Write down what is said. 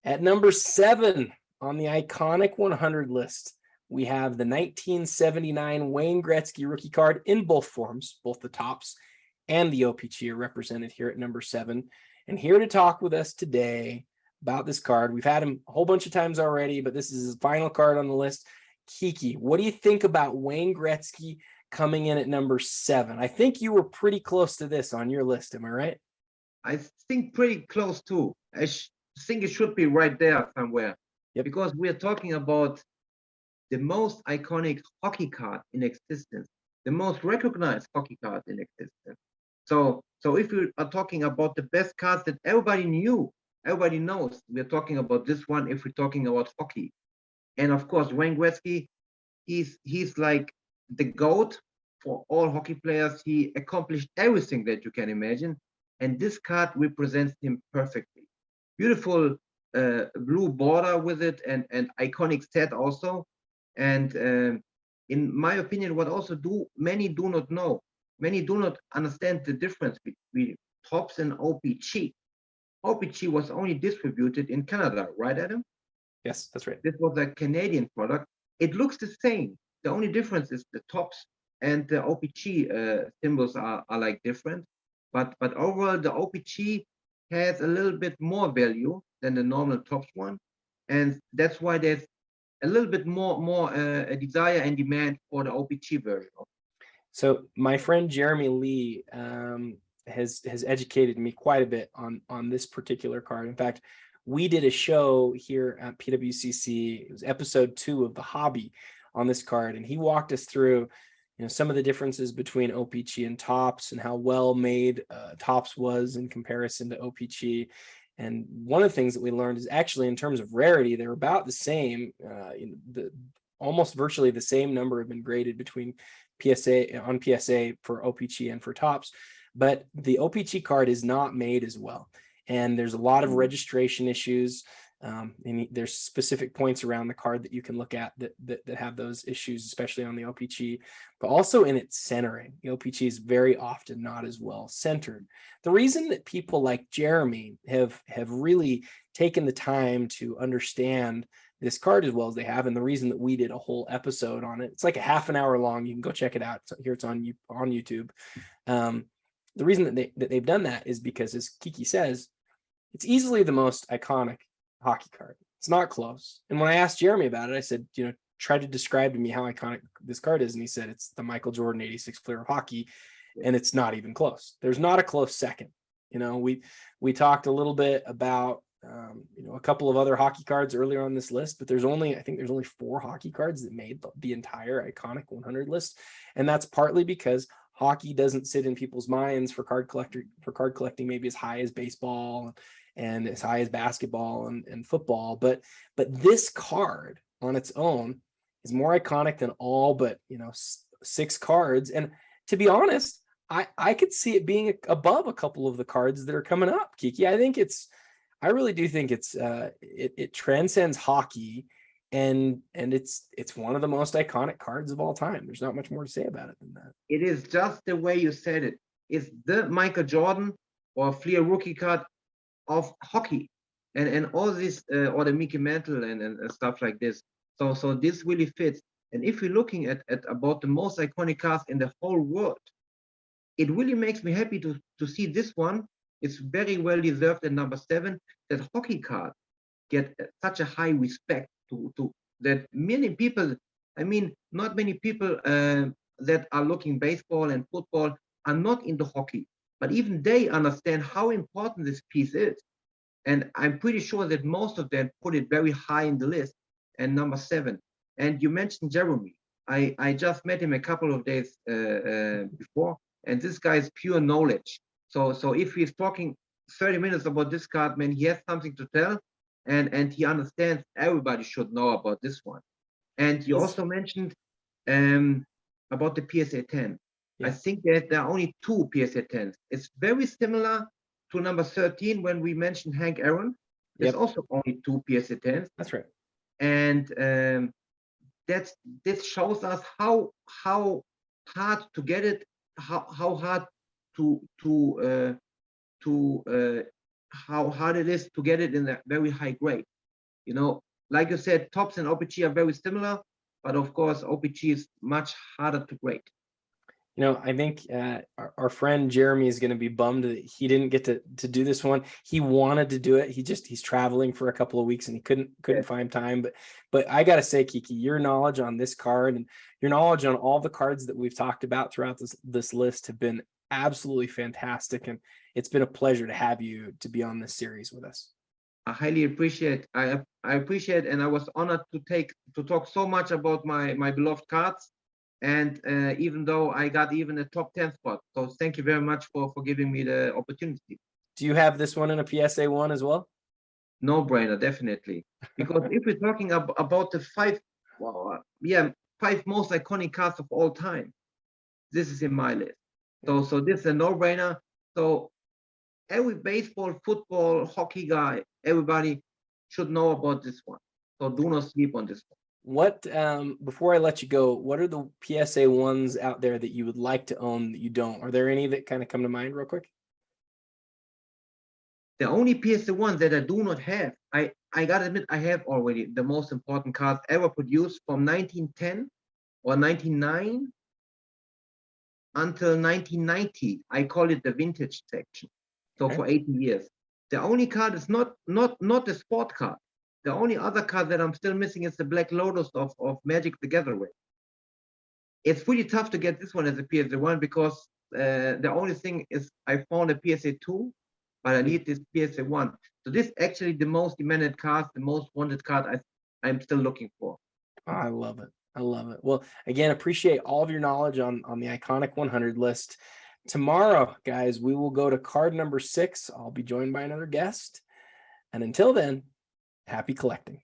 At number 7 on the iconic 100 list, we have the 1979 Wayne Gretzky rookie card in both forms. Both the tops and the O-Pee-Chee are represented here at number 7. And here to talk with us today about this card, we've had him a whole bunch of times already, but this is his final card on the list. Kiki, what do you think about Wayne Gretzky coming in at number 7? I think you were pretty close to this on your list. Am I right? I think pretty close too. I think it should be right there somewhere. Yep. Because we're talking about the most iconic hockey card in existence, the most recognized hockey card in existence. So if we are talking about the best cards that everybody knew, everybody knows, we're talking about this one if we're talking about hockey. And of course, Wayne Gretzky, he's like the GOAT for all hockey players. He accomplished everything that you can imagine. And this card represents him perfectly. Beautiful blue border with it, and iconic set also. And in my opinion, what also many do not know, many do not understand the difference between Topps and O-Pee-Chee. O-Pee-Chee was only distributed in Canada, right, Adam? Yes, that's right. This was a Canadian product. It looks the same. The only difference is the Topps and the O-Pee-Chee symbols are like different. But overall, the O-Pee-Chee has a little bit more value than the normal Topps one, and that's why there's a little bit more a desire and demand for the O-Pee-Chee version. So my friend Jeremy Lee has educated me quite a bit on this particular card. In fact, we did a show here at PWCC. It was episode 2 of The Hobby on this card, and he walked us through some of the differences between O-Pee-Chee and Topps and how well made Topps was in comparison to O-Pee-Chee. And one of the things that we learned is actually in terms of rarity, they're about the same. Almost virtually the same number have been graded between PSA for O-Pee-Chee and for Topps, but the O-Pee-Chee card is not made as well. And there's a lot of registration issues. And there's specific points around the card that you can look at that have those issues, especially on the O-Pee-Chee, but also in its centering. The O-Pee-Chee is very often not as well centered. The reason that people like Jeremy have really taken the time to understand this card as well as they have, and the reason that we did a whole episode on it, it's like a half an hour long. You can go check it out. Here it's on YouTube. The reason that they've done that is because, as Kiki says, it's easily the most iconic hockey card. It's not close. And when I asked Jeremy about it, I said, try to describe to me how iconic this card is. And he said, it's the Michael Jordan 86 Flair of hockey. And it's not even close. There's not a close second. We talked a little bit about, a couple of other hockey cards earlier on this list, but I think there's only 4 hockey cards that made the entire iconic 100 list. And that's partly because hockey doesn't sit in people's minds for card collecting maybe as high as baseball and as high as basketball and football, but this card on its own is more iconic than all but 6 cards. And to be honest, I could see it being above a couple of the cards that are coming up, Kiki. I really do think it transcends hockey, and it's one of the most iconic cards of all time. There's not much more to say about it than that. It is just the way you said it. It's the Michael Jordan or Flair rookie card of hockey, and all this or the Mickey Mantle and stuff like this. So this really fits. And if you're looking at about the most iconic cards in the whole world, it really makes me happy to see this one. It's very well deserved at number 7. That hockey card get such a high respect to that many people. I mean, not many people that are looking baseball and football are not into hockey, but even they understand how important this piece is. And I'm pretty sure that most of them put it very high in the list and number 7. And you mentioned Jeremy. I just met him a couple of days before, and this guy is pure knowledge. So if he's talking 30 minutes about this card, man, he has something to tell, and he understands everybody should know about this one. And you also mentioned about the PSA 10. Yeah. I think that there are only 2 PSA 10s. It's very similar to number 13 when we mentioned Hank Aaron. There's also only 2 PSA 10s. That's right. And this shows us how hard to get it, how hard how hard it is to get it in a very high grade. You know, like you said, Topps and O-Pee-Chee are very similar, but of course, O-Pee-Chee is much harder to grade. You know, I think our friend Jeremy is going to be bummed that he didn't get to do this one. He wanted to do it. He's traveling for a couple of weeks and he couldn't find time. But I gotta say, Kiki, your knowledge on this card and your knowledge on all the cards that we've talked about throughout this list have been absolutely fantastic. And it's been a pleasure to have you to be on this series with us. I highly appreciate. I appreciate, and I was honored to talk so much about my beloved cards. And even though I got even a top 10 spot, so thank you very much for giving me the opportunity. Do you have this one in a PSA 1 as well? No brainer, definitely. Because if we're talking about the five most iconic cards of all time, this is in my list. So this is a no brainer. So every baseball, football, hockey guy, everybody should know about this one. So do not sleep on this one. What before I let you go, what are the PSA 1s out there that you would like to own that you don't? Are there any that kind of come to mind real quick? The only PSA 1 that I do not have, I gotta admit, I have already the most important cards ever produced from 1910 or 1909 until 1990. I call it the vintage section. So Okay. for 80 years. The only card is not the sport card. The only other card that I'm still missing is the Black Lotus of Magic the Gathering. It's pretty tough to get this one as a PSA 1 because the only thing is I found a PSA 2, but I need this PSA 1. So this is actually the most demanded card, the most wanted card I'm still looking for. Oh, I love it. I love it. Well, again, appreciate all of your knowledge on the iconic 100 list. Tomorrow, guys, we will go to card number 6. I'll be joined by another guest. And until then, happy collecting.